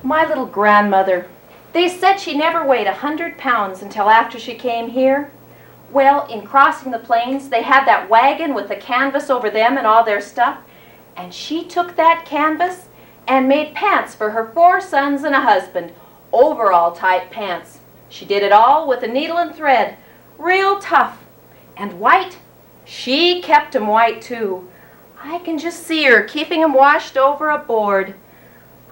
My little grandmother. They said she never weighed 100 pounds until after she came here. Well, in crossing the plains, they had that wagon with the canvas over them and all their stuff, and she took that canvas and made pants for her 4 sons and a husband, overall-type pants. She did it all with a needle and thread, real tough. And white, she kept 'em white too. I can just see her keeping 'em washed over a board.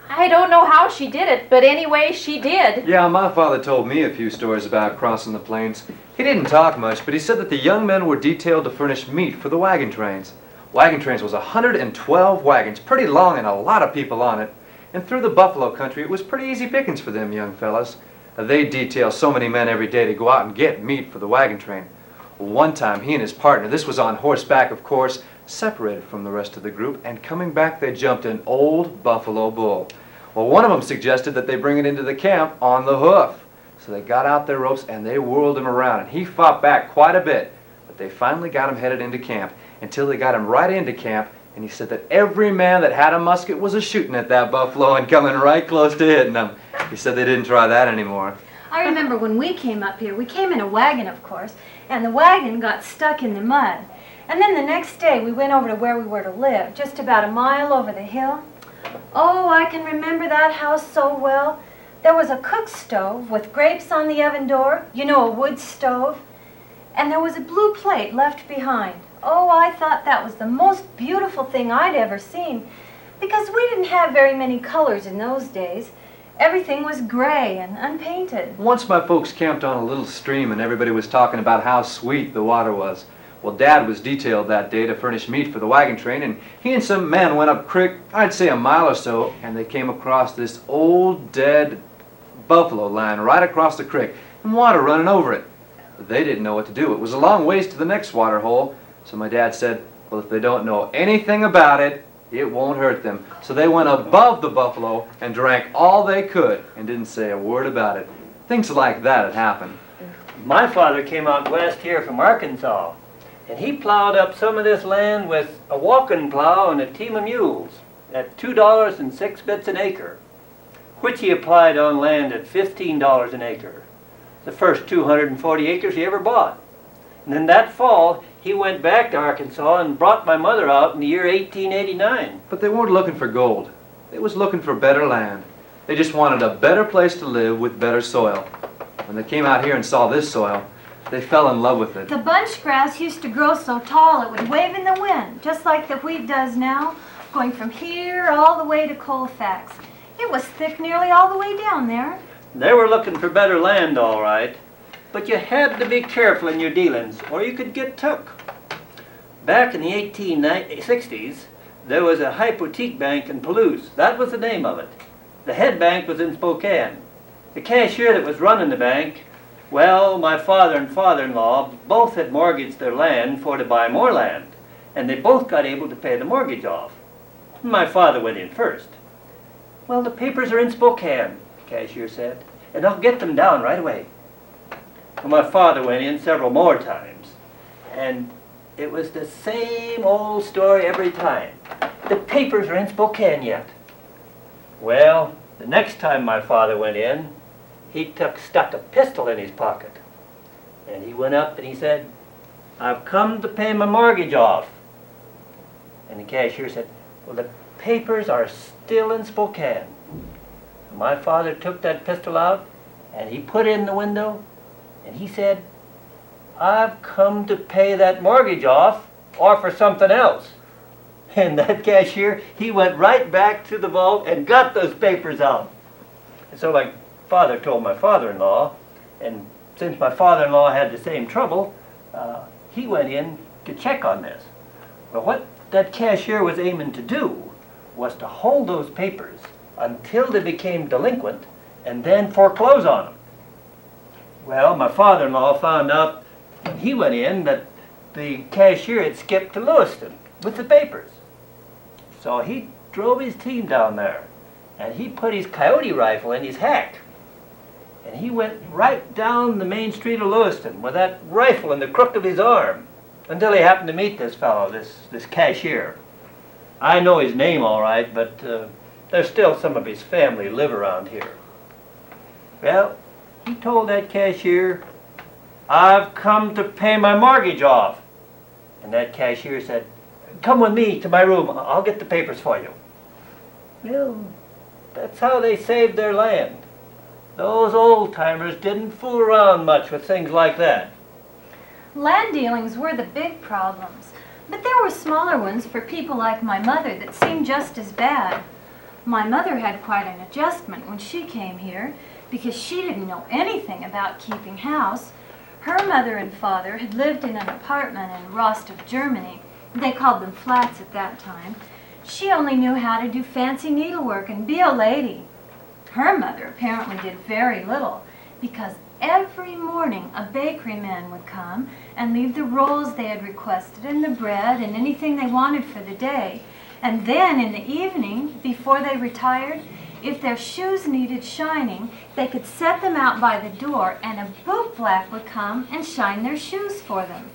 I don't know how she did it, but anyway, she did. Yeah, my father told me a few stories about crossing the plains. He didn't talk much, but he said that the young men were detailed to furnish meat for the wagon trains. Wagon trains was 112 wagons, pretty long and a lot of people on it. And through the buffalo country, it was pretty easy pickings for them young fellas. They detail so many men every day to go out and get meat for the wagon train. One time, he and his partner, this was on horseback, of course, separated from the rest of the group, and coming back, they jumped an old buffalo bull. Well, one of them suggested that they bring it into the camp on the hoof. So they got out their ropes and they whirled him around, and he fought back quite a bit. But they finally got him headed into camp, until they got him right into camp, and he said that every man that had a musket was a-shooting at that buffalo and coming right close to hitting him. He said they didn't try that anymore. I remember when we came up here, we came in a wagon, of course, and the wagon got stuck in the mud. And then the next day we went over to where we were to live, just about a mile over the hill. Oh, I can remember that house so well. There was a cook stove with grapes on the oven door, you know, a wood stove. And there was a blue plate left behind. Oh, I thought that was the most beautiful thing I'd ever seen, because we didn't have very many colors in those days. Everything was gray and unpainted. Once my folks camped on a little stream and everybody was talking about how sweet the water was. Well, Dad was detailed that day to furnish meat for the wagon train, and he and some men went up creek, I'd say a mile or so, and they came across this old dead buffalo lying right across the creek and water running over it. They didn't know what to do. It was a long ways to the next water hole, so my dad said, well, if they don't know anything about it, it won't hurt them. So they went above the buffalo and drank all they could and didn't say a word about it. Things like that had happened. My father came out west here from Arkansas, and he plowed up some of this land with a walking plow and a team of mules at $2.06 an acre, which he applied on land at $15 an acre, the first 240 acres he ever bought. And then that fall, he went back to Arkansas and brought my mother out in the year 1889. But they weren't looking for gold. They was looking for better land. They just wanted a better place to live with better soil. When they came out here and saw this soil, they fell in love with it. The bunch grass used to grow so tall it would wave in the wind, just like the wheat does now, going from here all the way to Colfax. It was thick nearly all the way down there. They were looking for better land, all right, but you had to be careful in your dealings, or you could get took. Back in the 1860s, there was a hypothec bank in Palouse. That was the name of it. The head bank was in Spokane. The cashier that was running the bank, well, my father and father-in-law both had mortgaged their land for to buy more land, and they both got able to pay the mortgage off. My father went in first. Well, the papers are in Spokane, the cashier said, and I'll get them down right away. Well, my father went in several more times, and it was the same old story every time. The papers are in Spokane yet. Well, the next time my father went in, he stuck a pistol in his pocket. And he went up and he said, I've come to pay my mortgage off. And the cashier said, well, the papers are still in Spokane. And my father took that pistol out and he put it in the window and he said, I've come to pay that mortgage off or for something else. And that cashier, he went right back to the vault and got those papers out. And so my father told my father-in-law, and since my father-in-law had the same trouble, he went in to check on this. Well, what that cashier was aiming to do was to hold those papers until they became delinquent and then foreclose on them. Well, my father-in-law found out when he went in that the cashier had skipped to Lewiston with the papers. So he drove his team down there, and he put his coyote rifle in his hack. And he went right down the main street of Lewiston with that rifle in the crook of his arm until he happened to meet this fellow, this cashier. I know his name all right, but There's still some of his family live around here. Well, he told that cashier, "I've come to pay my mortgage off." And that cashier said, "Come with me to my room. I'll get the papers for you." Well, that's how they saved their land. Those old-timers didn't fool around much with things like that. Land dealings were the big problems, but there were smaller ones for people like my mother that seemed just as bad. My mother had quite an adjustment when she came here because she didn't know anything about keeping house. Her mother and father had lived in an apartment in Rostov, Germany. They called them flats at that time. She only knew how to do fancy needlework and be a lady. Her mother apparently did very little because every morning a bakery man would come and leave the rolls they had requested and the bread and anything they wanted for the day. And then in the evening, before they retired, if their shoes needed shining, they could set them out by the door and a bootblack would come and shine their shoes for them.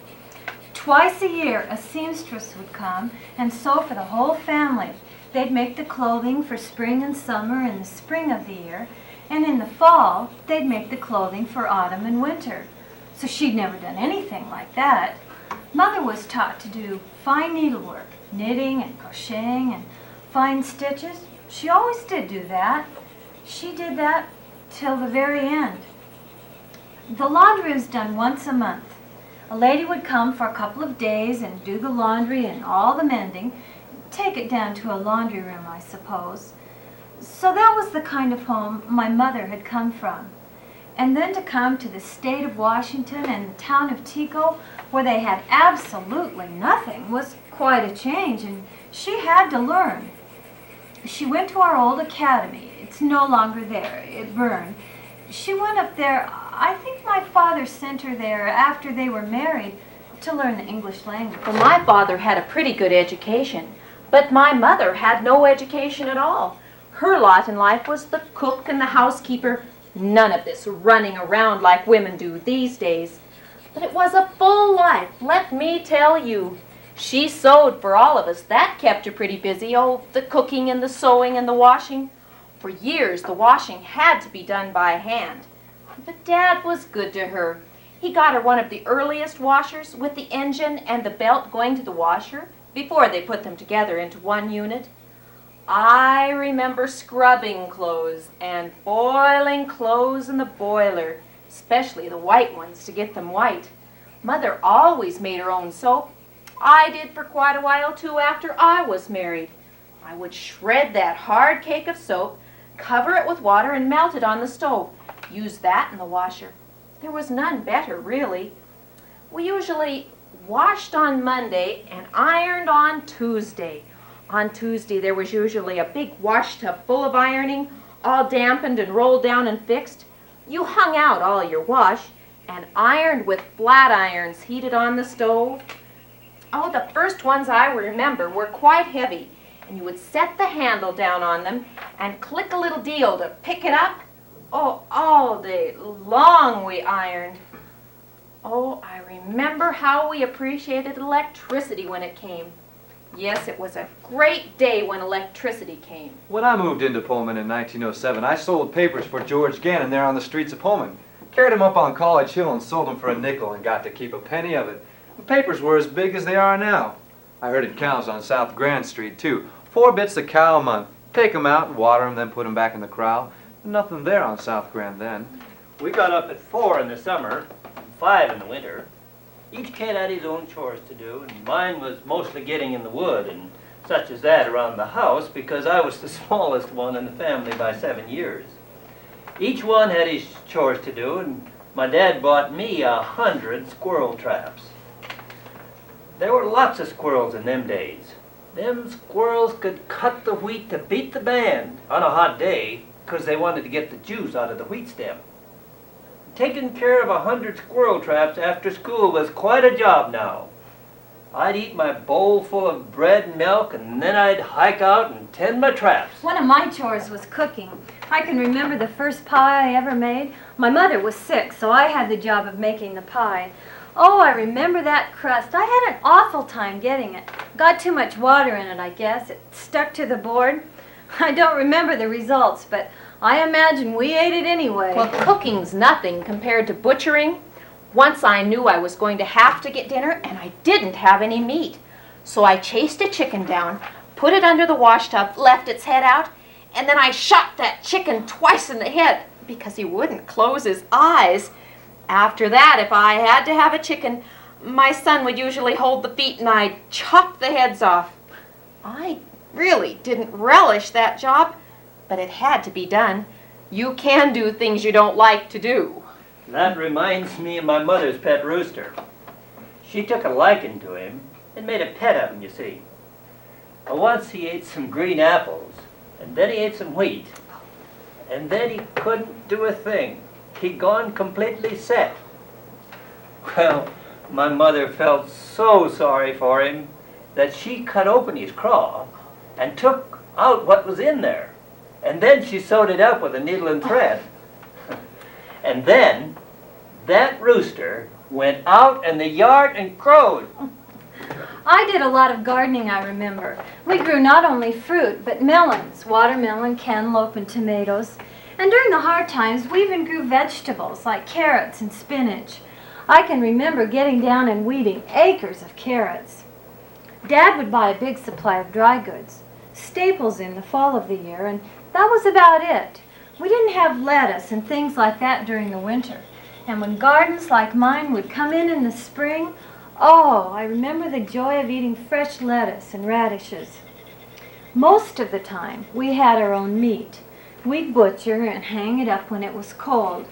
Twice a year, a seamstress would come and sew for the whole family. They'd make the clothing for spring and summer and the spring of the year, and in the fall, they'd make the clothing for autumn and winter. So she'd never done anything like that. Mother was taught to do fine needlework, knitting and crocheting and fine stitches. She always did do that. She did that till the very end. The laundry was done once a month. A lady would come for a couple of days and do the laundry and all the mending, take it down to a laundry room, I suppose. So that was the kind of home my mother had come from. And then to come to the state of Washington and the town of Tico, where they had absolutely nothing, was quite a change, and she had to learn. She went to our old academy. It's no longer there. It burned. She went up there. I think my father sent her there after they were married to learn the English language. Well, my father had a pretty good education, but my mother had no education at all. Her lot in life was the cook and the housekeeper. None of this running around like women do these days. But it was a full life, let me tell you. She sewed for all of us. That kept her pretty busy. Oh, the cooking and the sewing and the washing. For years, the washing had to be done by hand. But Dad was good to her. He got her one of the earliest washers with the engine and the belt going to the washer before they put them together into one unit. I remember scrubbing clothes and boiling clothes in the boiler, especially the white ones to get them white. Mother always made her own soap. I did for quite a while too after I was married. I would shred that hard cake of soap, cover it with water and melt it on the stove. Use that in the washer. There was none better, really. We usually washed on Monday and ironed on Tuesday. On Tuesday there was usually a big wash tub full of ironing, all dampened and rolled down and fixed. You hung out all your wash and ironed with flat irons heated on the stove. Oh, the first ones I remember were quite heavy, and you would set the handle down on them and click a little deal to pick it up. Oh, all day long we ironed. Oh, I remember how we appreciated electricity when it came. Yes, it was a great day when electricity came. When I moved into Pullman in 1907, I sold papers for George Gannon there on the streets of Pullman. Carried them up on College Hill and sold them for a nickel and got to keep a penny of it. The papers were as big as they are now. I herded cows on South Grand Street, too. 4 bits a cow a month. Take them out and water them, then put them back in the corral. Nothing there on South Grand then. We got up at 4 in the summer, 5 in the winter. Each kid had his own chores to do, and mine was mostly getting in the wood and such as that around the house because I was the smallest one in the family by 7 years. Each one had his chores to do, and my dad bought me 100 squirrel traps. There were lots of squirrels in them days. Them squirrels could cut the wheat to beat the band on a hot day because they wanted to get the juice out of the wheat stem. Taking care of 100 squirrel traps after school was quite a job now. I'd eat my bowl full of bread and milk, and then I'd hike out and tend my traps. One of my chores was cooking. I can remember the first pie I ever made. My mother was sick, so I had the job of making the pie. Oh, I remember that crust. I had an awful time getting it. Got too much water in it, I guess. It stuck to the board. I don't remember the results, but I imagine we ate it anyway. Well, cooking's nothing compared to butchering. Once I knew I was going to have to get dinner, and I didn't have any meat. So I chased a chicken down, put it under the wash tub, left its head out, and then I shot that chicken twice in the head because he wouldn't close his eyes. After that, if I had to have a chicken, my son would usually hold the feet and I'd chop the heads off. I really didn't relish that job, but it had to be done. You can do things you don't like to do. That reminds me of my mother's pet rooster. She took a liking to him and made a pet of him, you see. Once he ate some green apples, and then he ate some wheat, and then he couldn't do a thing. He'd gone completely set. Well, my mother felt so sorry for him that she cut open his craw and took out what was in there. And then she sewed it up with a needle and thread. And then that rooster went out in the yard and crowed. I did a lot of gardening, I remember. We grew not only fruit, but melons, watermelon, cantaloupe, and tomatoes. And during the hard times, we even grew vegetables like carrots and spinach. I can remember getting down and weeding acres of carrots. Dad would buy a big supply of dry goods, staples in the fall of the year, and that was about it. We didn't have lettuce and things like that during the winter. And when gardens like mine would come in the spring, oh, I remember the joy of eating fresh lettuce and radishes. Most of the time, we had our own meat. We'd butcher and hang it up when it was cold.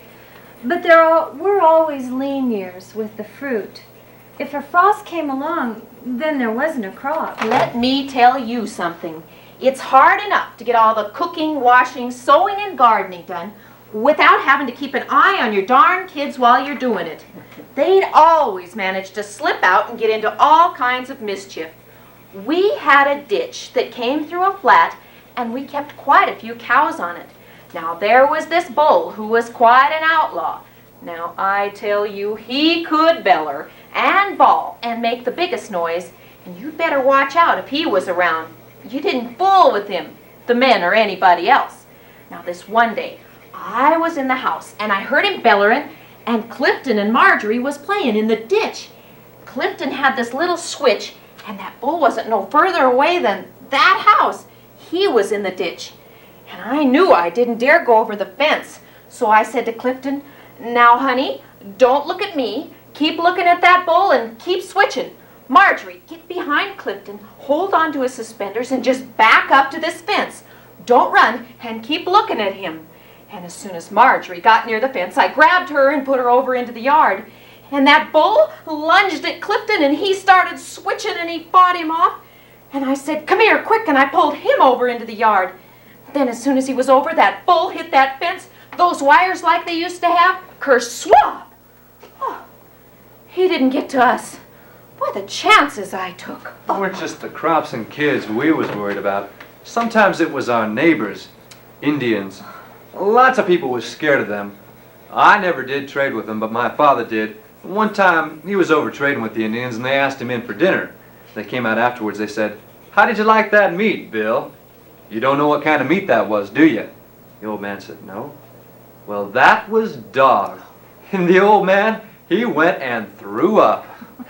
But there were always lean years with the fruit. If a frost came along, then there wasn't a crop. Let me tell you something. It's hard enough to get all the cooking, washing, sewing, and gardening done without having to keep an eye on your darn kids while you're doing it. They'd always manage to slip out and get into all kinds of mischief. We had a ditch that came through a flat, and we kept quite a few cows on it. Now there was this bull who was quite an outlaw. Now I tell you, he could beller and bawl and make the biggest noise, and you'd better watch out if he was around. You didn't fool with him, the men or anybody else. Now this one day, I was in the house and I heard him bellering, and Clifton and Marjorie was playing in the ditch. Clifton had this little switch, and that bull wasn't no further away than that house. He was in the ditch, and I knew I didn't dare go over the fence. So I said to Clifton, "Now, honey, don't look at me. Keep looking at that bull and keep switching. Marjorie, get behind Clifton, hold on to his suspenders, and just back up to this fence. Don't run, and keep looking at him." And as soon as Marjorie got near the fence, I grabbed her and put her over into the yard. And that bull lunged at Clifton, and he started switching, and he fought him off. And I said, "Come here, quick," and I pulled him over into the yard. Then as soon as he was over, that bull hit that fence, those wires like they used to have, kerswap! Oh, he didn't get to us. Boy, the chances I took. It weren't just the crops and kids we was worried about. Sometimes it was our neighbors, Indians. Lots of people was scared of them. I never did trade with them, but my father did. One time, he was over trading with the Indians, and they asked him in for dinner. They came out afterwards. They said, "How did you like that meat, Bill? You don't know what kind of meat that was, do you?" The old man said, "No." "Well, that was dog." And the old man, he went and threw up.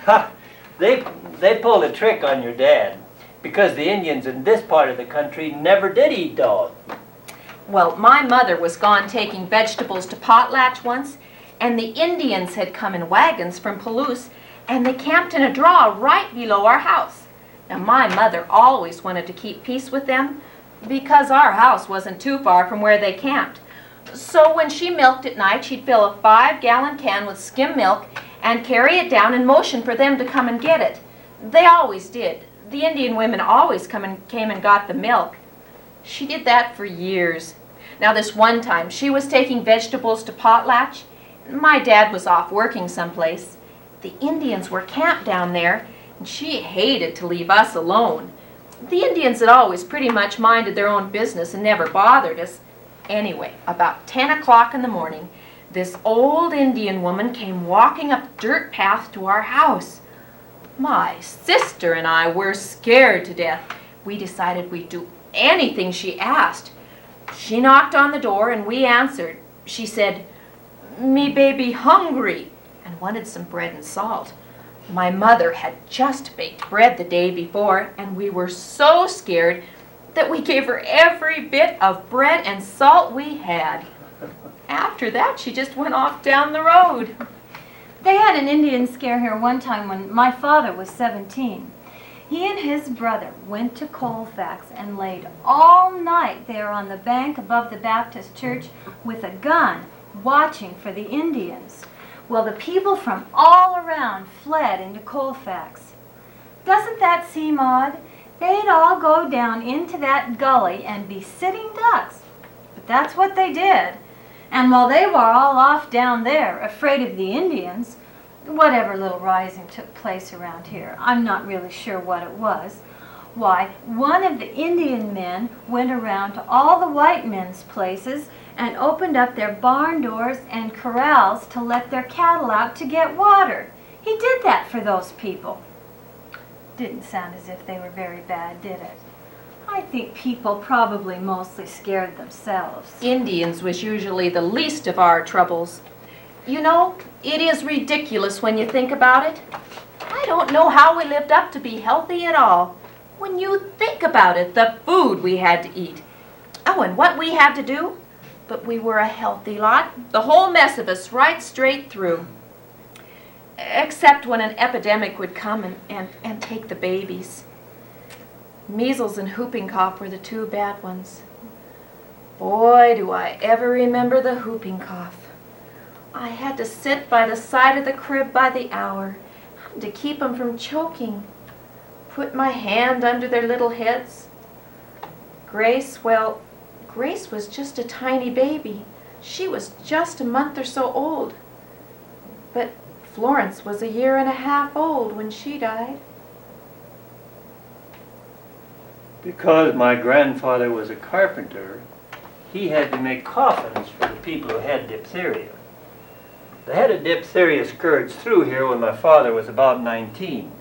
Ha! They pulled a trick on your dad, because the Indians in this part of the country never did eat dog. Well, my mother was gone taking vegetables to Potlatch once, and the Indians had come in wagons from Palouse, and they camped in a draw right below our house. Now, my mother always wanted to keep peace with them because our house wasn't too far from where they camped. So when she milked at night, she'd fill a 5-gallon can with skim milk and carry it down and motion for them to come and get it. They always did. The Indian women always came and got the milk. She did that for years. Now this one time, she was taking vegetables to Potlatch. My dad was off working someplace. The Indians were camped down there, and she hated to leave us alone. The Indians had always pretty much minded their own business and never bothered us. Anyway, about 10 o'clock in the morning, this old Indian woman came walking up the dirt path to our house. My sister and I were scared to death. We decided we'd do anything she asked. She knocked on the door and we answered. She said, "Me baby hungry," and wanted some bread and salt. My mother had just baked bread the day before, and we were so scared that we gave her every bit of bread and salt we had. After that, she just went off down the road. They had an Indian scare here one time when my father was 17. He and his brother went to Colfax and laid all night there on the bank above the Baptist Church with a gun, watching for the Indians. Well, the people from all around fled into Colfax. Doesn't that seem odd? They'd all go down into that gully and be sitting ducks. But that's what they did. And while they were all off down there, afraid of the Indians, whatever little rising took place around here, I'm not really sure what it was, why, one of the Indian men went around to all the white men's places and opened up their barn doors and corrals to let their cattle out to get water. He did that for those people. Didn't sound as if they were very bad, did it? I think people probably mostly scared themselves. Indians was usually the least of our troubles. You know, it is ridiculous when you think about it. I don't know how we lived up to be healthy at all. When you think about it, the food we had to eat. Oh, and what we had to do. But we were a healthy lot, the whole mess of us, right straight through. Except when an epidemic would come and take the babies. Measles and whooping cough were the two bad ones. Boy, do I ever remember the whooping cough. I had to sit by the side of the crib by the hour to keep them from choking. Put my hand under their little heads. Grace was just a tiny baby. She was just a month or so old. But Florence was 1.5 years old when she died. Because my grandfather was a carpenter, he had to make coffins for the people who had diphtheria. They had a diphtheria scourge through here when my father was about 19.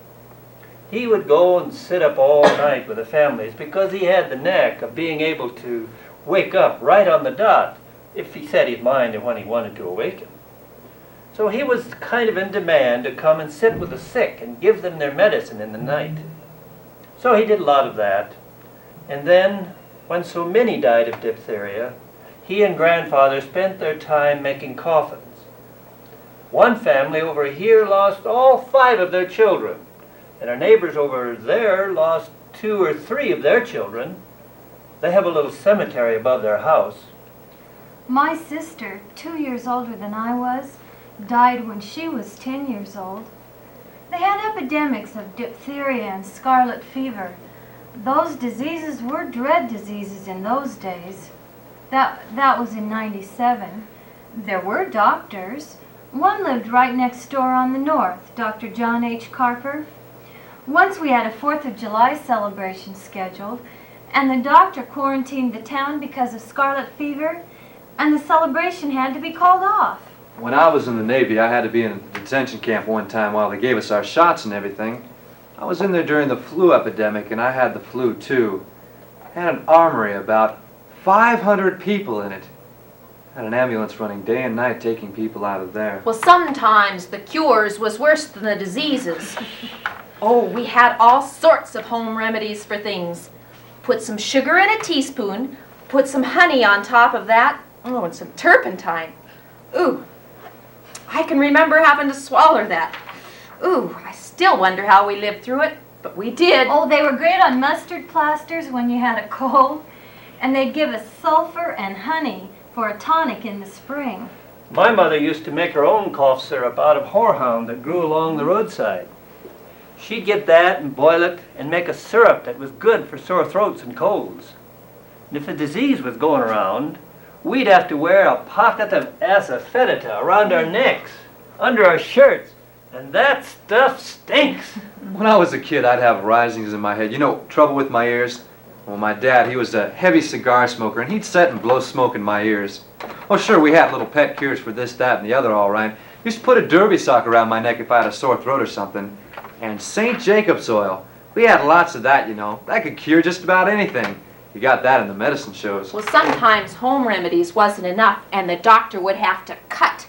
He would go and sit up all night with the families because he had the knack of being able to wake up right on the dot if he set his mind to when he wanted to awaken. So he was kind of in demand to come and sit with the sick and give them their medicine in the night. So he did a lot of that. And then, when so many died of diphtheria, he and grandfather spent their time making coffins. One family over here lost all 5 of their children, and our neighbors over there lost 2 or 3 of their children. They have a little cemetery above their house. My sister, 2 years older than I was, died when she was 10 years old. They had epidemics of diphtheria and scarlet fever. Those diseases were dread diseases in those days. That was in '97. There were doctors. One lived right next door on the north, Dr. John H. Carper. Once we had a 4th of July celebration scheduled, and the doctor quarantined the town because of scarlet fever, and the celebration had to be called off. When I was in the Navy, I had to be in a detention camp one time while they gave us our shots and everything. I was in there during the flu epidemic, and I had the flu too. I had an armory, about 500 people in it. I had an ambulance running day and night taking people out of there. Well, sometimes the cures was worse than the diseases. Oh, we had all sorts of home remedies for things. Put some sugar in a teaspoon, put some honey on top of that, oh, and some turpentine. Ooh, I can remember having to swallow that. Ooh, I still wonder how we lived through it, but we did. Oh, they were great on mustard plasters when you had a cold, and they'd give us sulfur and honey for a tonic in the spring. My mother used to make her own cough syrup out of horehound that grew along the roadside. She'd get that and boil it and make a syrup that was good for sore throats and colds. And if a disease was going around, we'd have to wear a pocket of asafoetida around our necks, under our shirts, and that stuff stinks. When I was a kid, I'd have risings in my head. You know, trouble with my ears? Well, my dad, he was a heavy cigar smoker, and he'd sit and blow smoke in my ears. Oh, sure, we had little pet cures for this, that, and the other, all right. Used to put a derby sock around my neck if I had a sore throat or something. And St. Jacob's oil. We had lots of that, you know. That could cure just about anything. You got that in the medicine shows. Well, sometimes home remedies wasn't enough, and the doctor would have to cut.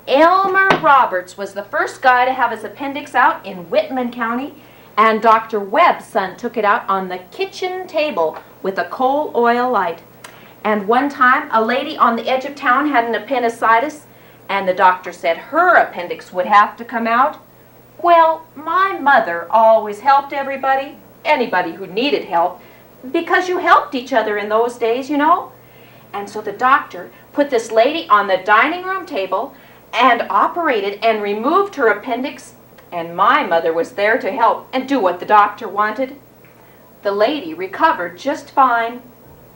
Elmer Roberts was the first guy to have his appendix out in Whitman County, and Dr. Webb's son took it out on the kitchen table with a coal oil light. And one time, a lady on the edge of town had an appendicitis, and the doctor said her appendix would have to come out. Well, my mother always helped everybody, anybody who needed help, because you helped each other in those days, you know. And so the doctor put this lady on the dining room table and operated and removed her appendix, and my mother was there to help and do what the doctor wanted. The lady recovered just fine,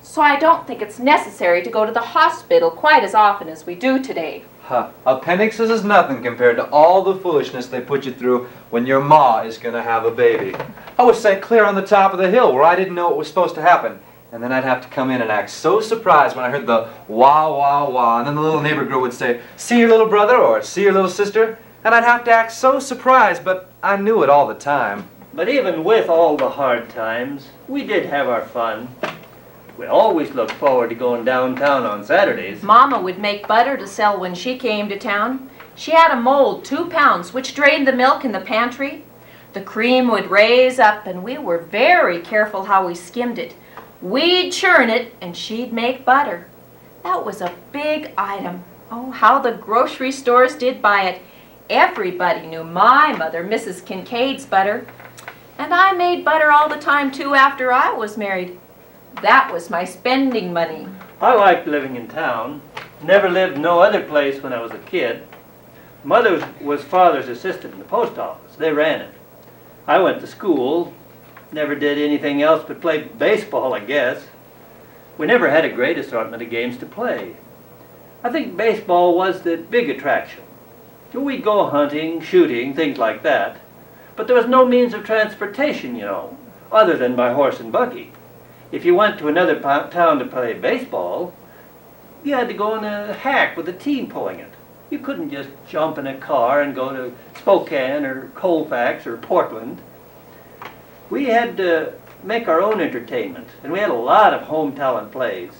so I don't think it's necessary to go to the hospital quite as often as we do today. Huh. Appendixes is nothing compared to all the foolishness they put you through when your ma is going to have a baby. I was sent clear on the top of the hill where I didn't know what was supposed to happen. And then I'd have to come in and act so surprised when I heard the wah, wah, wah. And then the little neighbor girl would say, "See your little brother," or "See your little sister." And I'd have to act so surprised, but I knew it all the time. But even with all the hard times, we did have our fun. We always looked forward to going downtown on Saturdays. Mama would make butter to sell when she came to town. She had a mold, 2 pounds, which drained the milk in the pantry. The cream would raise up, and we were very careful how we skimmed it. We'd churn it, and she'd make butter. That was a big item. Oh, how the grocery stores did buy it. Everybody knew my mother, Mrs. Kincaid's butter. And I made butter all the time, too, after I was married. That was my spending money. I liked living in town. Never lived no other place when I was a kid. Mother was Father's assistant in the post office. They ran it. I went to school. Never did anything else but play baseball, I guess. We never had a great assortment of games to play. I think baseball was the big attraction. We'd go hunting, shooting, things like that. But there was no means of transportation, you know, other than by horse and buggy. If you went to another town to play baseball, you had to go in a hack with a team pulling it. You couldn't just jump in a car and go to Spokane or Colfax or Portland. We had to make our own entertainment, and we had a lot of home talent plays.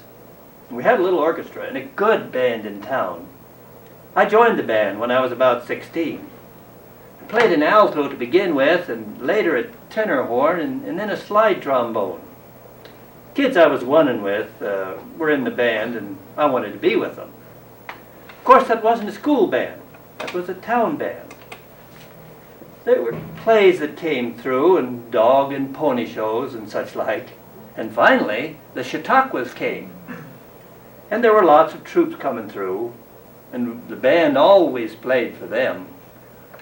We had a little orchestra and a good band in town. I joined the band when I was about 16. I played an alto to begin with, and later a tenor horn, and then a slide trombone. Kids I was running with were in the band, and I wanted to be with them. Of course, that wasn't a school band. That was a town band. There were plays that came through, and dog and pony shows and such like. And finally, the Chautauquas came. And there were lots of troops coming through, and the band always played for them.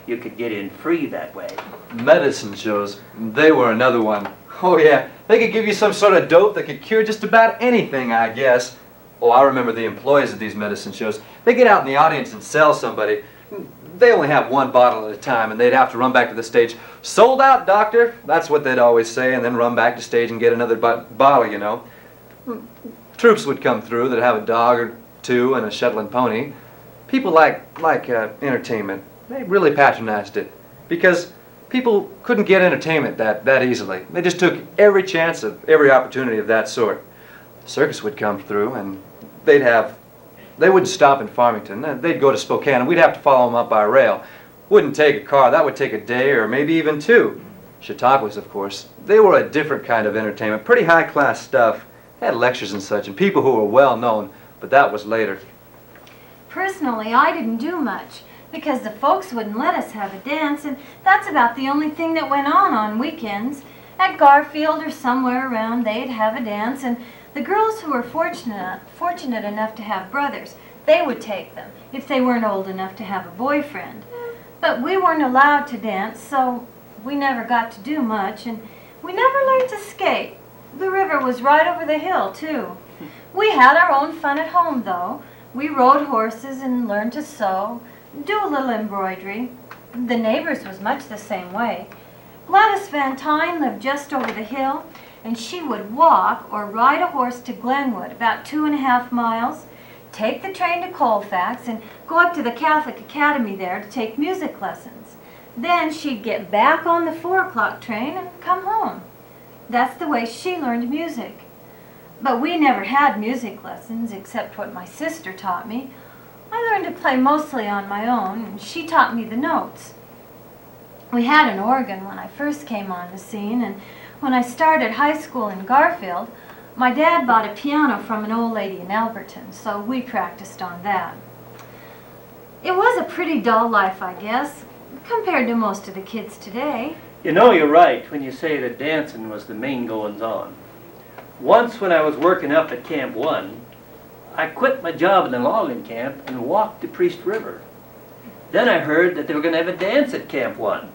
You could get in free that way. Medicine shows, they were another one. Oh yeah, they could give you some sort of dope that could cure just about anything, I guess. Oh, I remember the employees of these medicine shows. They get out in the audience and sell somebody. They only have one bottle at a time, and they'd have to run back to the stage. "Sold out, doctor." That's what they'd always say, and then run back to stage and get another bottle, you know. Troops would come through that'd have a dog or two and a Shetland pony. People like entertainment. They really patronized it because people couldn't get entertainment that easily. They just took every chance of every opportunity of that sort. The circus would come through, and they wouldn't stop in Farmington. They'd go to Spokane, and we'd have to follow them up by rail. Wouldn't take a car. That would take a day or maybe even 2. Chautauquas, of course, they were a different kind of entertainment, pretty high-class stuff. They had lectures and such, and people who were well-known, but that was later. Personally, I didn't do much because the folks wouldn't let us have a dance, and that's about the only thing that went on weekends. At Garfield or somewhere around, they'd have a dance, and the girls who were fortunate enough to have brothers, they would take them if they weren't old enough to have a boyfriend. But we weren't allowed to dance, so we never got to do much, and we never learned to skate. The river was right over the hill, too. We had our own fun at home, though. We rode horses and learned to sew, do a little embroidery. The neighbors was much the same way. Gladys Van Tyne lived just over the hill, and she would walk or ride a horse to Glenwood, about 2.5 miles, take the train to Colfax, and go up to the Catholic Academy there to take music lessons. Then she'd get back on the 4 o'clock train and come home. That's the way she learned music. But we never had music lessons except what my sister taught me. I learned to play mostly on my own, and she taught me the notes. We had an organ when I first came on the scene, and when I started high school in Garfield, my dad bought a piano from an old lady in Alberton, so we practiced on that. It was a pretty dull life, I guess, compared to most of the kids today. You know, you're right when you say that dancing was the main goings-on. Once when I was working up at Camp 1, I quit my job in the logging camp and walked to Priest River. Then I heard that they were going to have a dance at Camp 1.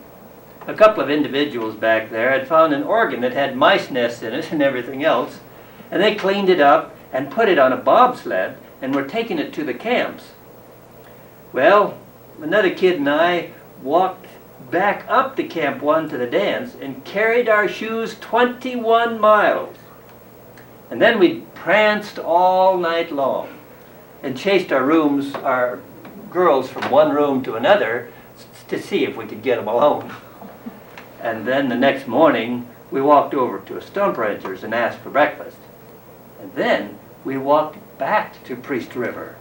A couple of individuals back there had found an organ that had mice nests in it and everything else, and they cleaned it up and put it on a bobsled and were taking it to the camps. Well, another kid and I walked back up to Camp 1 to the dance and carried our shoes 21 miles. And then we pranced all night long and chased our girls from one room to another to see if we could get them alone. And then the next morning, we walked over to a stump rancher's and asked for breakfast. And then we walked back to Priest River.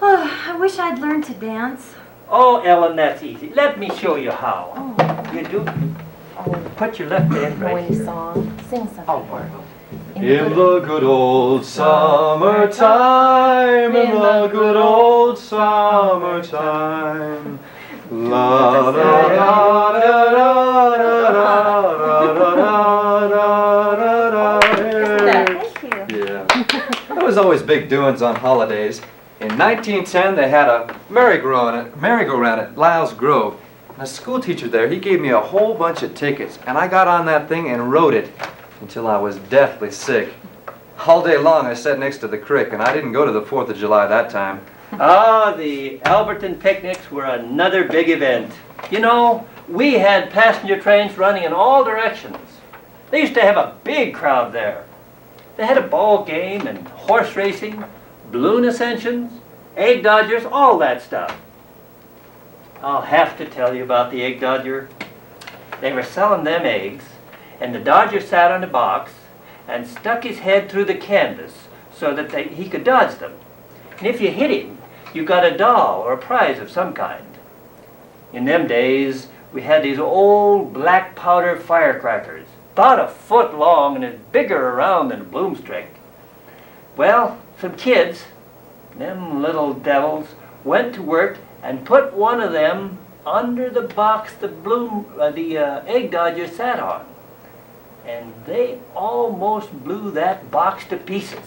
Oh, I wish I'd learned to dance. Oh, Ellen, that's easy. Let me show you how. Oh. You do. Put your left hand right Noisy here. song. Sing something. Oh, In the good old summertime, in the good old summertime. La da da da da da da da. Thank you. Yeah. There was always big doings on holidays. In 1910, they had a merry-go-round at Lyle's Grove. And a school teacher there, he gave me a whole bunch of tickets, and I got on that thing and rode it until I was deathly sick. All day long, I sat next to the creek, and I didn't go to the 4th of July that time. Ah, the Alberton picnics were another big event. You know, we had passenger trains running in all directions. They used to have a big crowd there. They had a ball game and horse racing, balloon ascensions, egg dodgers, all that stuff. I'll have to tell you about the egg dodger. They were selling them eggs, and the dodger sat on a box and stuck his head through the canvas so that he could dodge them. And if you hit him, you got a doll or a prize of some kind. In them days, we had these old black powder firecrackers, about a foot long and as bigger around than a broomstick. Well, some kids, them little devils, went to work and put one of them under the box the egg dodger sat on. And they almost blew that box to pieces.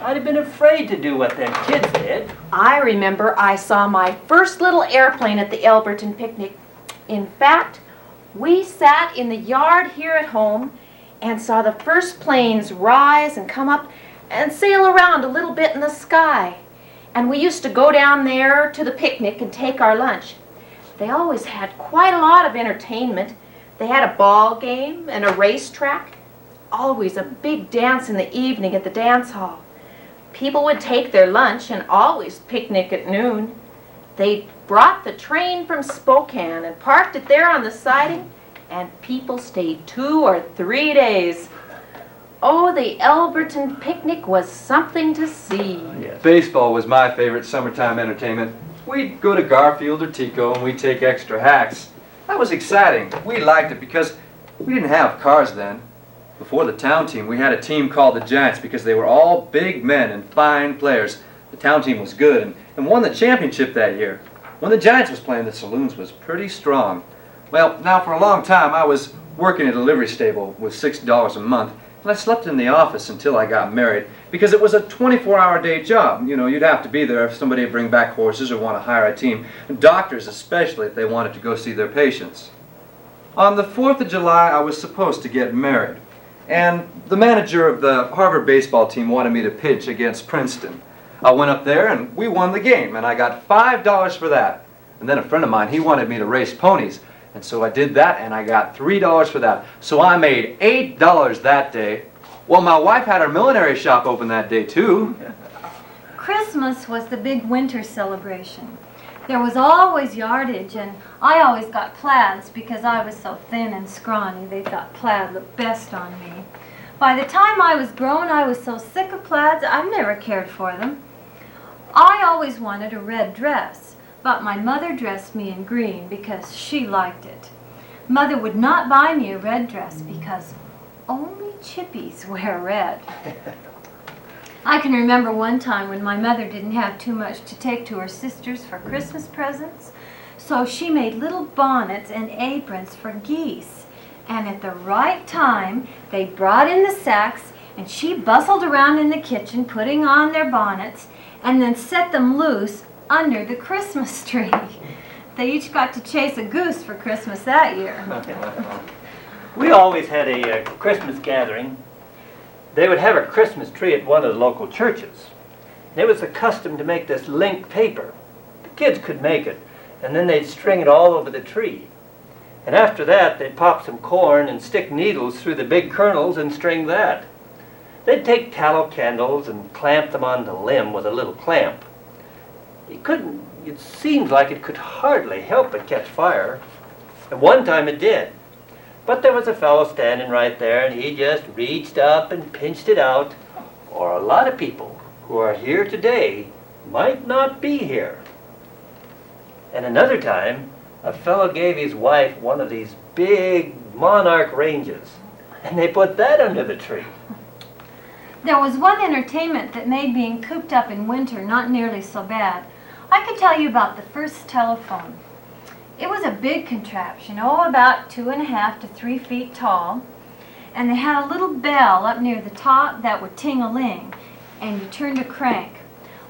I'd have been afraid to do what them kids did. I remember I saw my first little airplane at the Alberton picnic. In fact, we sat in the yard here at home and saw the first planes rise and come up and sail around a little bit in the sky. And we used to go down there to the picnic and take our lunch. They always had quite a lot of entertainment. They had a ball game and a racetrack. Always a big dance in the evening at the dance hall. People would take their lunch and always picnic at noon. They brought the train from Spokane and parked it there on the siding, and people stayed 2 or 3 days. Oh, the Alberton picnic was something to see. Yes. Baseball was my favorite summertime entertainment. We'd go to Garfield or Tico and we'd take extra hacks. That was exciting. We liked it because we didn't have cars then. Before the town team, we had a team called the Giants because they were all big men and fine players. The town team was good and won the championship that year. When the Giants was playing, the saloons was pretty strong. Well, now for a long time, I was working at a livery stable with $60 a month, and I slept in the office until I got married because it was a 24-hour day job. You know, you'd have to be there if somebody would bring back horses or want to hire a team, and doctors especially if they wanted to go see their patients. On the 4th of July, I was supposed to get married. And the manager of the Harvard baseball team wanted me to pitch against Princeton. I went up there and we won the game, and I got $5 for that. And then a friend of mine, he wanted me to race ponies. And so I did that, and I got $3 for that. So I made $8 that day. Well, my wife had her millinery shop open that day, too. Christmas was the big winter celebration. There was always yardage, and I always got plaids because I was so thin and scrawny. They thought plaid looked best on me. By the time I was grown, I was so sick of plaids, I've never cared for them. I always wanted a red dress, but my mother dressed me in green because she liked it. Mother would not buy me a red dress because only chippies wear red. I can remember one time when my mother didn't have too much to take to her sisters for Christmas presents, so she made little bonnets and aprons for geese. And at the right time, they brought in the sacks, and she bustled around in the kitchen putting on their bonnets, and then set them loose under the Christmas tree. They each got to chase a goose for Christmas that year. We always had a Christmas gathering. They would have a Christmas tree at one of the local churches. It was the custom to make this link paper. The kids could make it, and then they'd string it all over the tree. And after that, they'd pop some corn and stick needles through the big kernels and string that. They'd take tallow candles and clamp them on the limb with a little clamp. It seemed like it could hardly help but catch fire. And one time it did. But there was a fellow standing right there, and he just reached up and pinched it out, or a lot of people who are here today might not be here. And another time, a fellow gave his wife one of these big monarch ranges, and they put that under the tree. There was one entertainment that made being cooped up in winter not nearly so bad. I could tell you about the first telephone. It was a big contraption, about 2.5 to 3 feet tall, and they had a little bell up near the top that would ting-a-ling, and you turned a crank.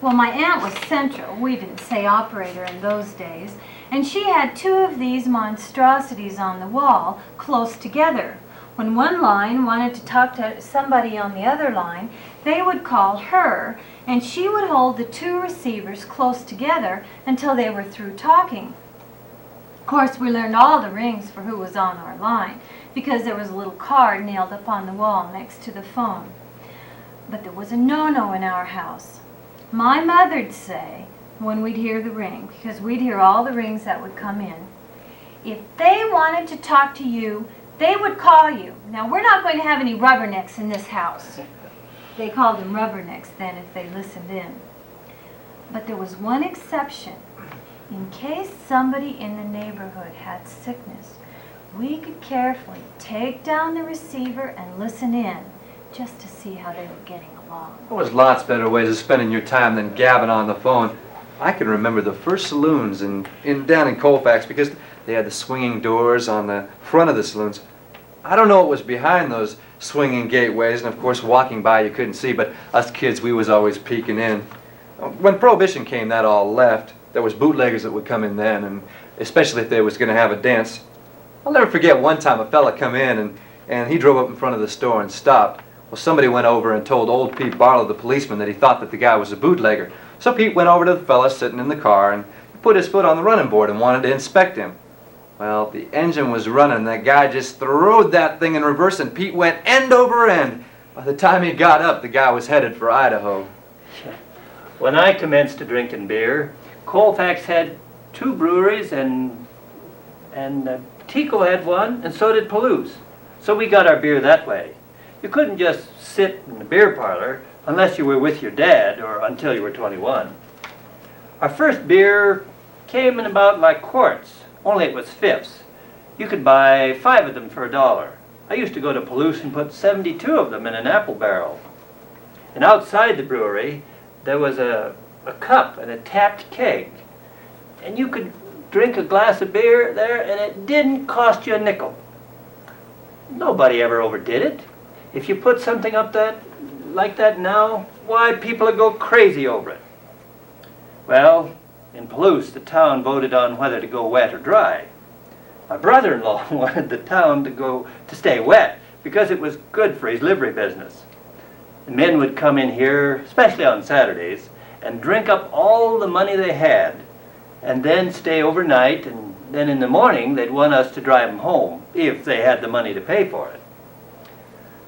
Well, my aunt was central, we didn't say operator in those days, and she had 2 of these monstrosities on the wall, close together. When one line wanted to talk to somebody on the other line, they would call her, and she would hold the 2 receivers close together until they were through talking. Of course, we learned all the rings for who was on our line, because there was a little card nailed up on the wall next to the phone. But there was a no-no in our house. My mother'd say, when we'd hear the ring, because we'd hear all the rings that would come in, if they wanted to talk to you, they would call you. Now, we're not going to have any rubbernecks in this house. They called them rubbernecks then if they listened in. But there was one exception. In case somebody in the neighborhood had sickness, we could carefully take down the receiver and listen in, just to see how they were getting along. There was lots better ways of spending your time than gabbing on the phone. I can remember the first saloons down in Colfax, because they had the swinging doors on the front of the saloons. I don't know what was behind those swinging gateways, and of course walking by you couldn't see, but us kids, we was always peeking in. When Prohibition came, that all left. There was bootleggers that would come in then, and especially if they was going to have a dance. I'll never forget one time a fella come in, and he drove up in front of the store and stopped. Well, somebody went over and told old Pete Barlow, the policeman, that he thought that the guy was a bootlegger. So Pete went over to the fella sitting in the car and put his foot on the running board and wanted to inspect him. Well, the engine was running, and that guy just throwed that thing in reverse, and Pete went end over end. By the time he got up, the guy was headed for Idaho. When I commenced to drinking beer, Colfax had 2 breweries, and Tico had one, and so did Palouse. So we got our beer that way. You couldn't just sit in the beer parlor unless you were with your dad or until you were 21. Our first beer came in about like quarts, only it was fifths. You could buy 5 of them for $1. I used to go to Palouse and put 72 of them in an apple barrel. And outside the brewery, there was a cup and a tapped keg. And you could drink a glass of beer there, and it didn't cost you a nickel. Nobody ever overdid it. If you put something up like that now, why, people would go crazy over it. Well, in Palouse, the town voted on whether to go wet or dry. My brother-in-law wanted the town to stay wet because it was good for his livery business. The men would come in here, especially on Saturdays, and drink up all the money they had, and then stay overnight, and then in the morning they'd want us to drive them home, if they had the money to pay for it.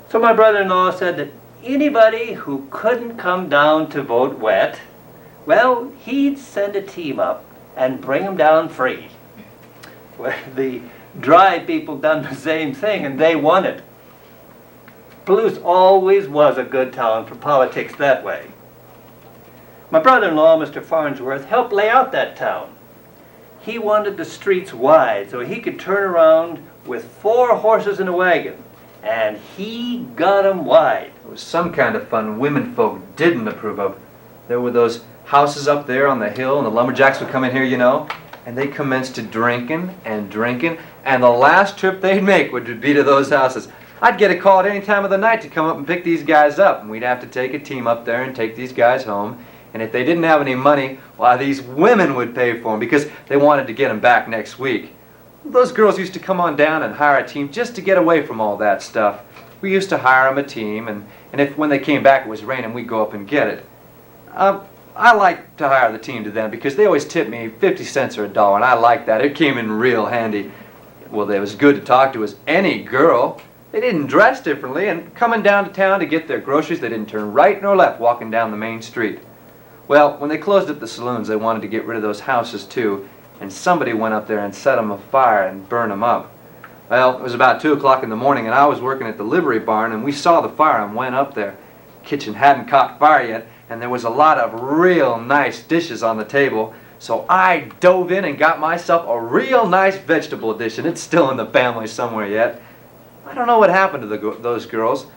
So my brother-in-law said that anybody who couldn't come down to vote wet, well, he'd send a team up and bring them down free. Well, the dry people done the same thing, and they won it. Palouse always was a good town for politics that way. My brother-in-law, Mr. Farnsworth, helped lay out that town. He wanted the streets wide so he could turn around with 4 horses in a wagon, and he got 'em wide. It was some kind of fun women folk didn't approve of. There were those houses up there on the hill, and the lumberjacks would come in here, you know, and they commenced to drinking, and the last trip they'd make would be to those houses. I'd get a call at any time of the night to come up and pick these guys up, and we'd have to take a team up there and take these guys home. And if they didn't have any money, why, these women would pay for them because they wanted to get them back next week. Those girls used to come on down and hire a team just to get away from all that stuff. We used to hire them a team, and if when they came back it was raining, we'd go up and get it. I liked to hire the team to them because they always tipped me 50 cents or a dollar, and I liked that. It came in real handy. Well, they was good to talk to as any girl. They didn't dress differently, and coming down to town to get their groceries, they didn't turn right nor left walking down the main street. Well, when they closed up the saloons, they wanted to get rid of those houses too, and somebody went up there and set them afire and burned them up. Well, it was about 2 o'clock in the morning, and I was working at the livery barn, and we saw the fire and went up there. Kitchen hadn't caught fire yet, and there was a lot of real nice dishes on the table, so I dove in and got myself a real nice vegetable dish, and it's still in the family somewhere yet. I don't know what happened to those girls.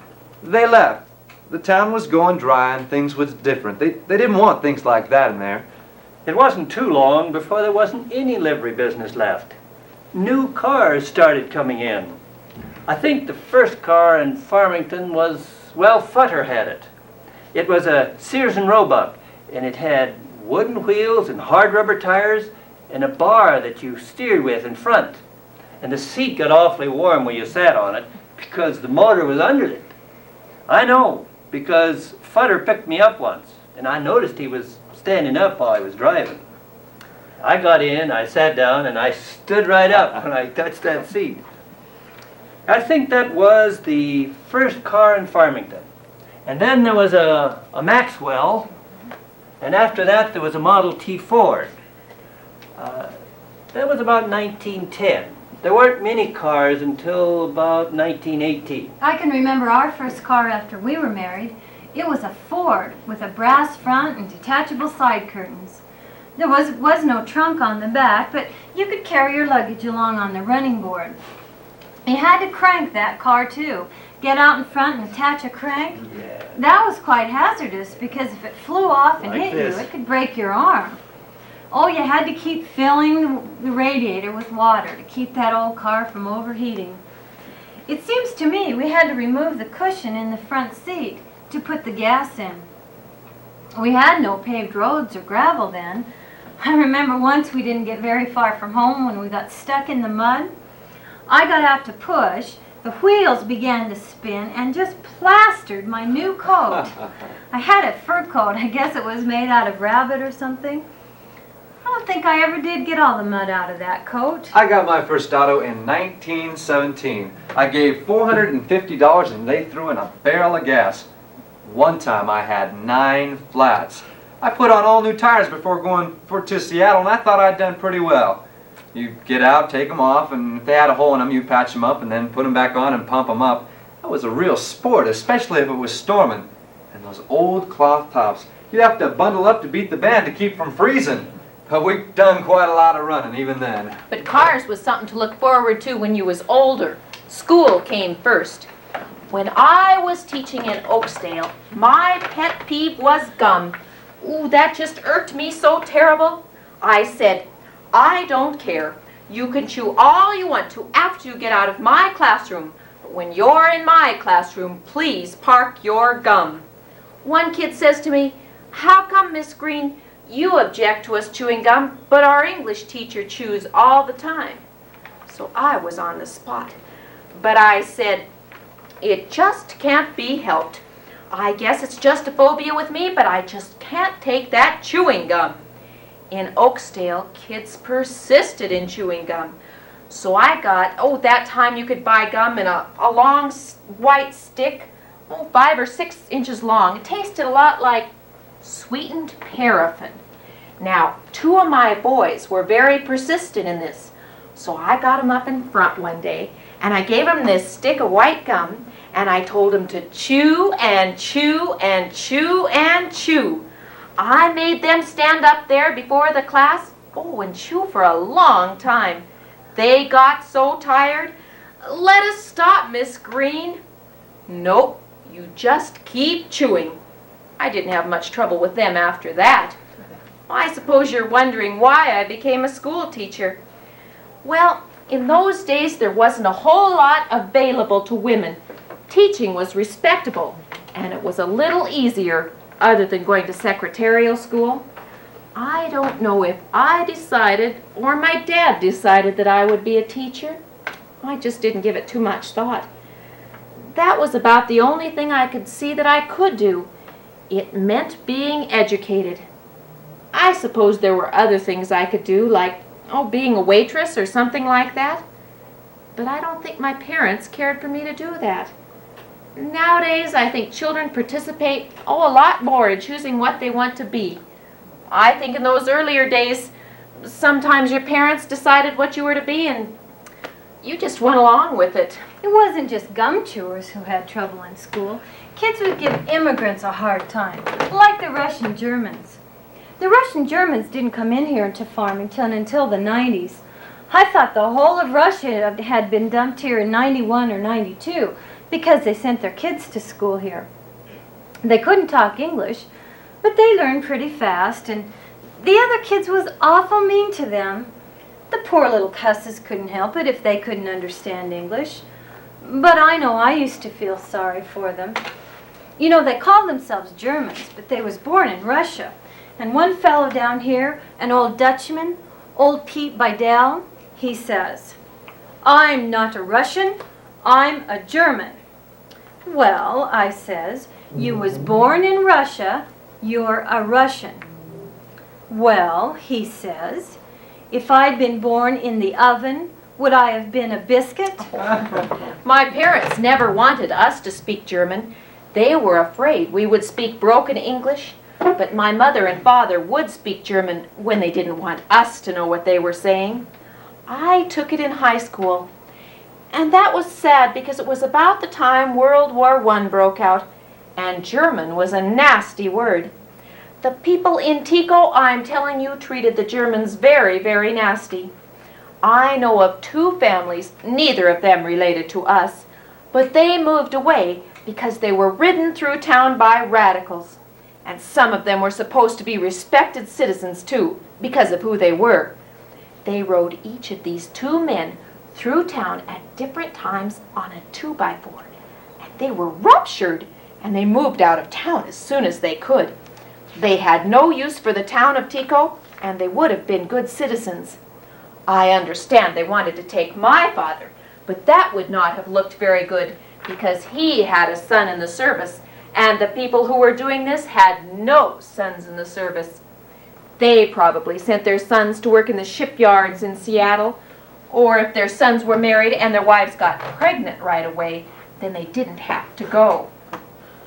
They left. The town was going dry and things was different. They didn't want things like that in there. It wasn't too long before there wasn't any livery business left. New cars started coming in. I think the first car in Farmington was, well, Futter had it. It was a Sears and Roebuck, and it had wooden wheels and hard rubber tires and a bar that you steered with in front. And the seat got awfully warm when you sat on it because the motor was under it. I know, because Futter picked me up once, and I noticed he was standing up while I was driving. I got in, I sat down, and I stood right up when I touched that seat. I think that was the first car in Farmington. And then there was a Maxwell, and after that there was a Model T Ford. That was about 1910. There weren't many cars until about 1918. I can remember our first car after we were married. It was a Ford with a brass front and detachable side curtains. There was no trunk on the back, but you could carry your luggage along on the running board. You had to crank that car too. Get out in front and attach a crank. Yeah. That was quite hazardous because if it flew off and Like hit this. you, it could break your arm. Oh, you had to keep filling the radiator with water to keep that old car from overheating. It seems to me we had to remove the cushion in the front seat to put the gas in. We had no paved roads or gravel then. I remember once we didn't get very far from home when we got stuck in the mud. I got out to push, the wheels began to spin and just plastered my new coat. I had a fur coat, I guess it was made out of rabbit or something. I don't think I ever did get all the mud out of that coat. I got my first auto in 1917. I gave $450 and they threw in a barrel of gas. One time I had 9 flats. I put on all new tires before going to Seattle, and I thought I'd done pretty well. You get out, take them off, and if they had a hole in them, you patch them up and then put them back on and pump them up. That was a real sport, especially if it was storming. And those old cloth tops, you'd have to bundle up to beat the band to keep from freezing. But we've done quite a lot of running even then. But cars was something to look forward to when you was older. School came first. When I was teaching in Oakesdale, my pet peeve was gum. Ooh, that just irked me so terrible. I said, I don't care. You can chew all you want to after you get out of my classroom. But when you're in my classroom, please park your gum. One kid says to me, how come, Miss Green, you object to us chewing gum, but our English teacher chews all the time? So I was on the spot. But I said, it just can't be helped. I guess it's just a phobia with me, but I just can't take that chewing gum. In Oakesdale, kids persisted in chewing gum. So I got, that time you could buy gum in a long white stick, 5 or 6 inches long. It tasted a lot like sweetened paraffin. Now, 2 of my boys were very persistent in this. So I got him up in front one day, and I gave him this stick of white gum, and I told him to chew and chew and chew and chew. I made them stand up there before the class, and chew for a long time. They got so tired. "Let us stop, Miss Green." "Nope, you just keep chewing." I didn't have much trouble with them after that. I suppose you're wondering why I became a school teacher. Well, in those days there wasn't a whole lot available to women. Teaching was respectable, and it was a little easier, other than going to secretarial school. I don't know if I decided or my dad decided that I would be a teacher. I just didn't give it too much thought. That was about the only thing I could see that I could do. It meant being educated. I suppose there were other things I could do, like, being a waitress or something like that. But I don't think my parents cared for me to do that. Nowadays, I think children participate, a lot more in choosing what they want to be. I think in those earlier days, sometimes your parents decided what you were to be, and you just went along with it. It wasn't just gum chewers who had trouble in school. Kids would give immigrants a hard time, like the Russian Germans. The Russian Germans didn't come in here to Farmington until the 90s. I thought the whole of Russia had been dumped here in 91 or 92 because they sent their kids to school here. They couldn't talk English, but they learned pretty fast, and the other kids was awful mean to them. The poor little cusses couldn't help it if they couldn't understand English. But I know I used to feel sorry for them. You know, they called themselves Germans, but they was born in Russia. And one fellow down here, an old Dutchman, old Pete Bidell, he says, "I'm not a Russian, I'm a German." "Well," I says, "you was born in Russia, you're a Russian." "Well," he says, "if I'd been born in the oven, would I have been a biscuit?" My parents never wanted us to speak German. They were afraid we would speak broken English, but my mother and father would speak German when they didn't want us to know what they were saying. I took it in high school, and that was sad because it was about the time World War I broke out, and German was a nasty word. The people in Tico, I'm telling you, treated the Germans very, very nasty. I know of 2 families, neither of them related to us, but they moved away because they were ridden through town by radicals. And some of them were supposed to be respected citizens, too, because of who they were. They rode each of these 2 men through town at different times on a 2x4. And they were ruptured, and they moved out of town as soon as they could. They had no use for the town of Tico, and they would have been good citizens. I understand they wanted to take my father, but that would not have looked very good because he had a son in the service, and the people who were doing this had no sons in the service. They probably sent their sons to work in the shipyards in Seattle, or if their sons were married and their wives got pregnant right away, then they didn't have to go.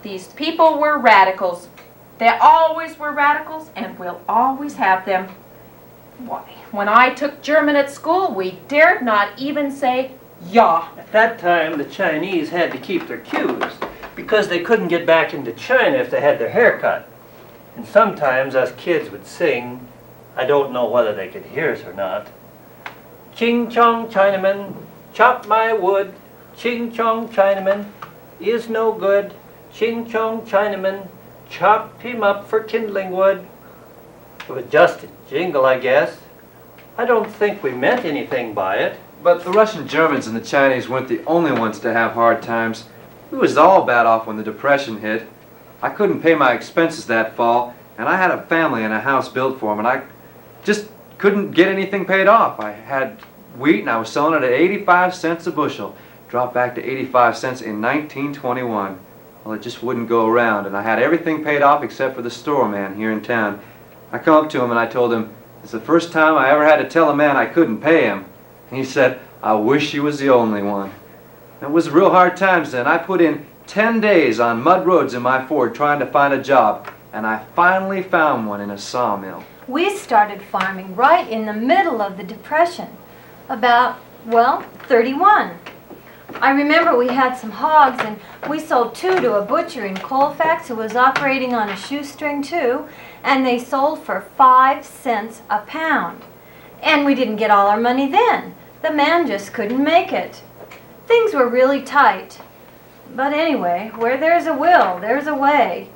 These people were radicals. They always were radicals and will always have them. Why, when I took German at school, we dared not even say "ja." At that time, the Chinese had to keep their cues because they couldn't get back into China if they had their hair cut. And sometimes us kids would sing, I don't know whether they could hear us or not. "Ching chong Chinaman, chop my wood. Ching chong Chinaman is no good. Ching chong Chinaman, chop him up for kindling wood." It was just a jingle, I guess. I don't think we meant anything by it. But the Russian Germans and the Chinese weren't the only ones to have hard times. We was all bad off when the Depression hit. I couldn't pay my expenses that fall, and I had a family and a house built for them, and I just couldn't get anything paid off. I had wheat, and I was selling it at 85 cents a bushel. Dropped back to 85 cents in 1921. Well, it just wouldn't go around, and I had everything paid off except for the store man here in town. I come up to him and I told him, it's the first time I ever had to tell a man I couldn't pay him. And he said, I wish you was the only one. It was real hard times then. I put in 10 days on mud roads in my Ford trying to find a job, and I finally found one in a sawmill. We started farming right in the middle of the Depression. About, well, 31. I remember we had some hogs, and we sold 2 to a butcher in Colfax who was operating on a shoestring too, and they sold for 5 cents a pound. And we didn't get all our money then. The man just couldn't make it. Things were really tight. But anyway, where there's a will, there's a way.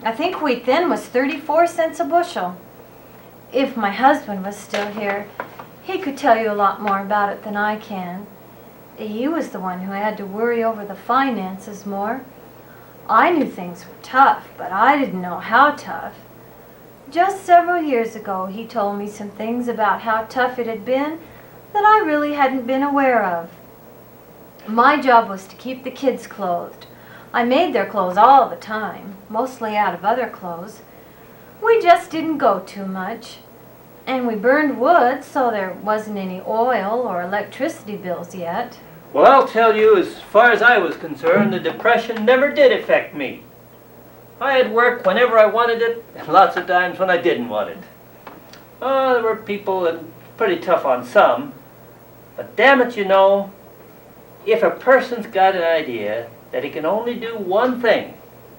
I think wheat then was 34 cents a bushel. If my husband was still here, he could tell you a lot more about it than I can. He was the one who had to worry over the finances more. I knew things were tough, but I didn't know how tough. Just several years ago, he told me some things about how tough it had been that I really hadn't been aware of. My job was to keep the kids clothed. I made their clothes all the time, mostly out of other clothes. We just didn't go too much. And we burned wood, so there wasn't any oil or electricity bills yet. Well, I'll tell you, as far as I was concerned, the Depression never did affect me. I had work whenever I wanted it, and lots of times when I didn't want it. Oh, there were people that were pretty tough on some, but damn it, you know, if a person's got an idea that he can only do one thing,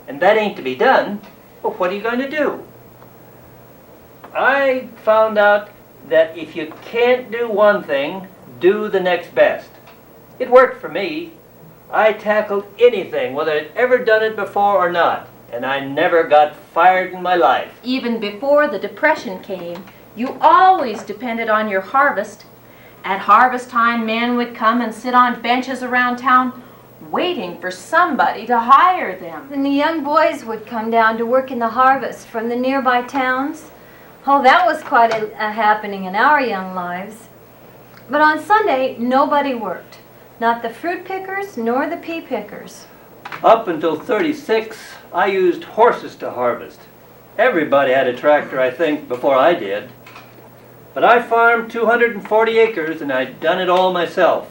and that ain't to be done, well, what are you going to do? I found out that if you can't do one thing, do the next best. It worked for me. I tackled anything, whether I'd ever done it before or not, and I never got fired in my life. Even before the Depression came, you always depended on your harvest. At harvest time, men would come and sit on benches around town waiting for somebody to hire them. And the young boys would come down to work in the harvest from the nearby towns. Oh, that was quite a happening in our young lives. But on Sunday, nobody worked. Not the fruit pickers nor the pea pickers. Up until 36, I used horses to harvest. Everybody had a tractor, I think, before I did. But I farmed 240 acres, and I'd done it all myself.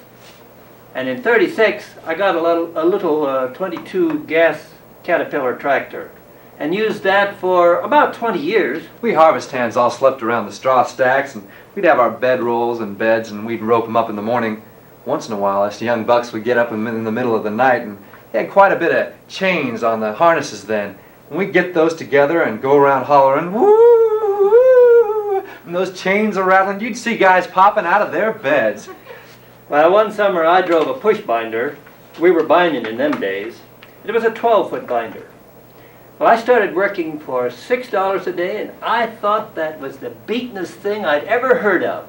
And in 36, I got a little 22 gas Caterpillar tractor, and used that for about 20 years. We harvest hands all slept around the straw stacks, and we'd have our bed rolls and beds, and we'd rope them up in the morning. Once in a while, us young bucks would get up in the middle of the night, and they had quite a bit of chains on the harnesses then. And we'd get those together and go around hollering, woo, woo, and those chains are rattling. You'd see guys popping out of their beds. Well, one summer I drove a push binder. We were binding in them days. It was a 12-foot binder. Well, I started working for $6 a day, and I thought that was the beatin'est thing I'd ever heard of.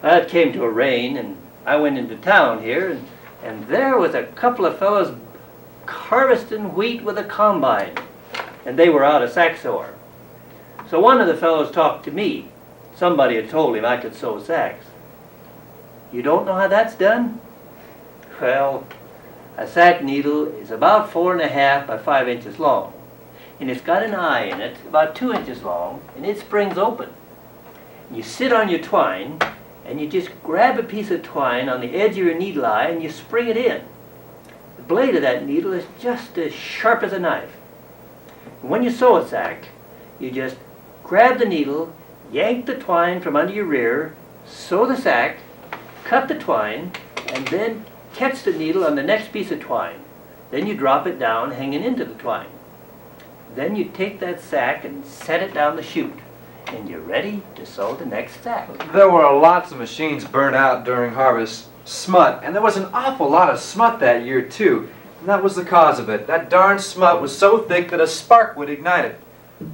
Well, it came to a rain, and I went into town here, and there was a couple of fellows harvesting wheat with a combine, and they were out of Saxor. So one of the fellows talked to me. Somebody had told him I could sew sacks. You don't know how that's done? Well, a sack needle is about 4.5 by 5 inches long, and it's got an eye in it about 2 inches long, and it springs open. You sit on your twine, and you just grab a piece of twine on the edge of your needle eye, and you spring it in. The blade of that needle is just as sharp as a knife. And when you sew a sack, you just grab the needle, yank the twine from under your rear, sew the sack, cut the twine, and then catch the needle on the next piece of twine. Then you drop it down hanging into the twine. Then you take that sack and set it down the chute, and you're ready to sew the next sack. There were lots of machines burnt out during harvest. Smut, and there was an awful lot of smut that year too, and that was the cause of it. That darn smut was so thick that a spark would ignite it.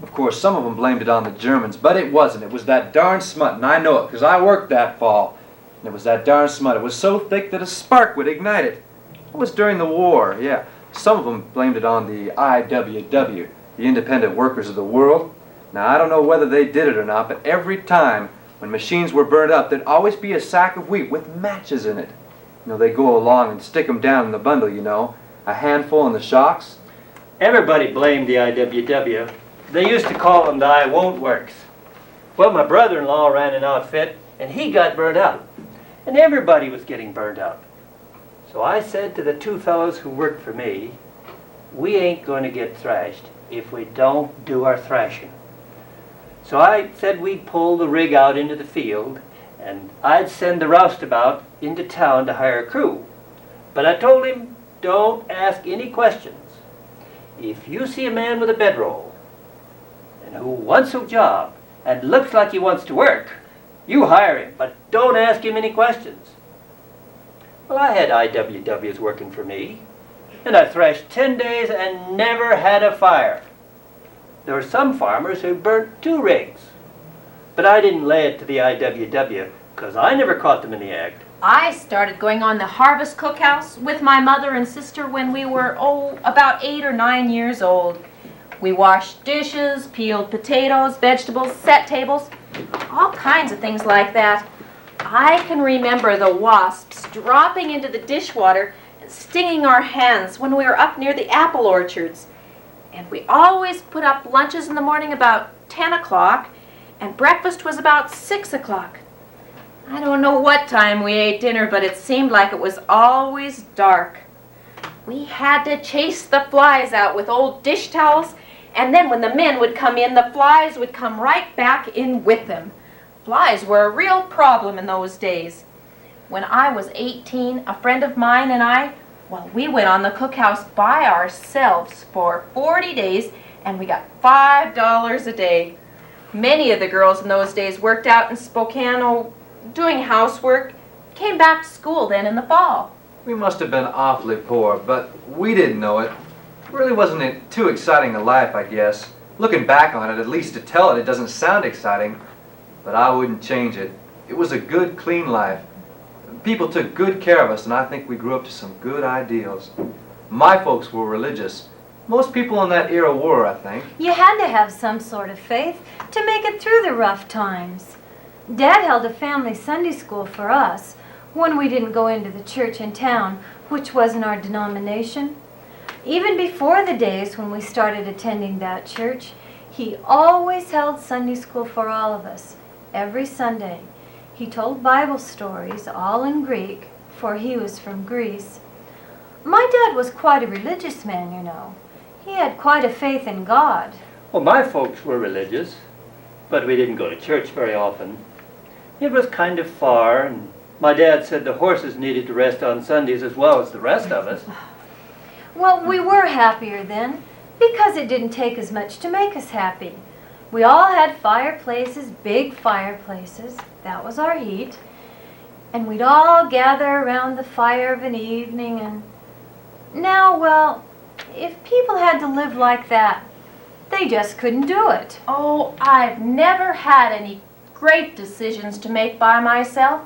Of course, some of them blamed it on the Germans, but it wasn't. It was that darn smut, and I know it because I worked that fall. And it was that darn smut. It was so thick that a spark would ignite it. It was during the war, yeah. Some of them blamed it on the IWW, the Independent Workers of the World. Now, I don't know whether they did it or not, but every time when machines were burned up, there'd always be a sack of wheat with matches in it. You know, they'd go along and stick them down in the bundle, you know, a handful in the shocks. Everybody blamed the IWW. They used to call them the I Won't Works. Well, my brother-in-law ran an outfit, and he got burned out. And everybody was getting burned out. So I said to the two fellows who worked for me, we ain't going to get thrashed if we don't do our thrashing. So I said we'd pull the rig out into the field, and I'd send the roustabout into town to hire a crew. But I told him, don't ask any questions. If you see a man with a bedroll and who wants a job and looks like he wants to work, you hire him, but don't ask him any questions. Well, I had IWWs working for me, and I thrashed 10 days and never had a fire. There were some farmers who burnt 2 rigs, but I didn't lay it to the IWW because I never caught them in the act. I started going on the harvest cookhouse with my mother and sister when we were, about 8 or 9 years old. We washed dishes, peeled potatoes, vegetables, set tables, all kinds of things like that. I can remember the wasps dropping into the dishwater and stinging our hands when we were up near the apple orchards. And we always put up lunches in the morning about 10 o'clock, and breakfast was about 6 o'clock. I don't know what time we ate dinner, but it seemed like it was always dark. We had to chase the flies out with old dish towels, and then when the men would come in, the flies would come right back in with them. Flies were a real problem in those days. When I was 18, a friend of mine and I, we went on the cookhouse by ourselves for 40 days, and we got $5 a day. Many of the girls in those days worked out in Spokane, doing housework, came back to school then in the fall. We must have been awfully poor, but we didn't know it. Really wasn't too exciting a life, I guess. Looking back on it, at least to tell it doesn't sound exciting, but I wouldn't change it. It was a good, clean life. People took good care of us, and I think we grew up to some good ideals. My folks were religious. Most people in that era were, I think. You had to have some sort of faith to make it through the rough times. Dad held a family Sunday school for us when we didn't go into the church in town, which wasn't our denomination. Even before the days when we started attending that church, he always held Sunday school for all of us, every Sunday. He told Bible stories, all in Greek, for he was from Greece. My dad was quite a religious man, you know. He had quite a faith in God. Well, my folks were religious, but we didn't go to church very often. It was kind of far, and my dad said the horses needed to rest on Sundays as well as the rest of us. Well, we were happier then, because it didn't take as much to make us happy. We all had fireplaces, big fireplaces. That was our heat. And we'd all gather around the fire of an evening, and now, if people had to live like that, they just couldn't do it. Oh, I've never had any great decisions to make by myself.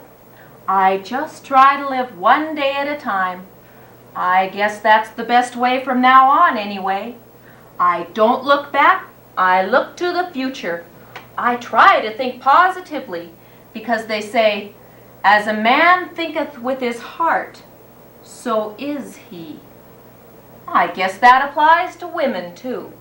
I just try to live one day at a time. I guess that's the best way from now on, anyway. I don't look back, I look to the future. I try to think positively, because they say, as a man thinketh with his heart, so is he. I guess that applies to women, too.